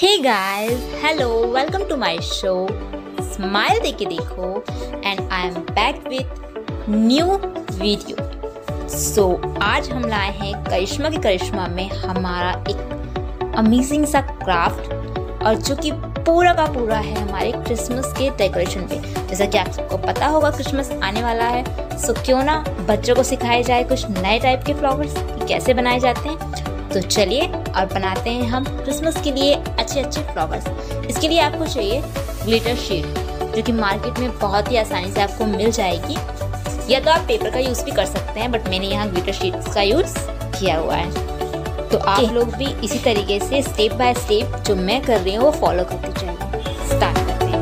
Hey guys, hello, welcome to my show smile देके देखो and I am back with new video. So आज हम लाए हैं करिश्मा के करिश्मा में हमारा एक अमेजिंग सा क्राफ्ट, और जो कि पूरा का पूरा है हमारे क्रिसमस के डेकोरेशन पे। जैसा कि आप सबको पता होगा क्रिसमस आने वाला है, सो क्यों ना बच्चों को सिखाया जाए कुछ नए टाइप के फ्लावर्स कि कैसे बनाए जाते हैं। तो चलिए और बनाते हैं हम क्रिसमस के लिए अच्छे अच्छे फ्लावर्स। इसके लिए आपको चाहिए ग्लिटर शीट, जो कि मार्केट में बहुत ही आसानी से आपको मिल जाएगी, या तो आप पेपर का यूज़ भी कर सकते हैं, बट मैंने यहाँ ग्लिटर शीट का यूज़ किया हुआ है। तो आप लोग भी इसी तरीके से स्टेप बाय स्टेप जो मैं कर रही हूँ वो फॉलो करते जाइए। स्टार्ट करते हैं।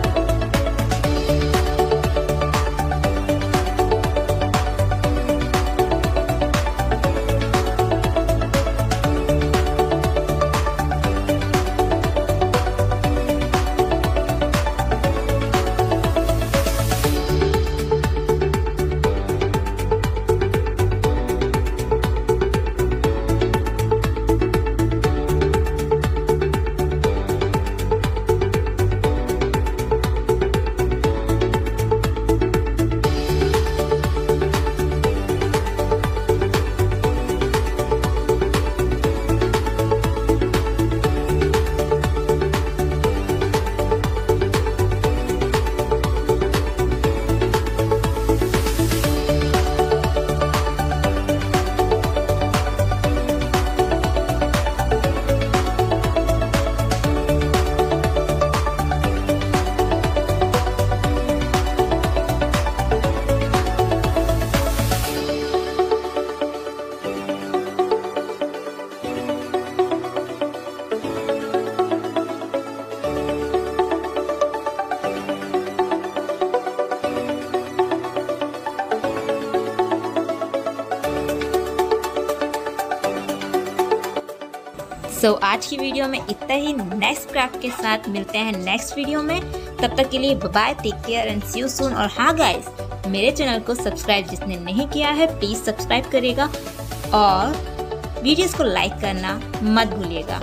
आज की वीडियो में इतना ही। नेक्स्ट क्राफ्ट के साथ मिलते हैं नेक्स्ट वीडियो में। तब तक के लिए bye, take care and see you soon. और हाँ गाइस, मेरे चैनल को सब्सक्राइब जिसने नहीं किया है प्लीज सब्सक्राइब करेगा, और वीडियोस को लाइक करना मत भूलिएगा।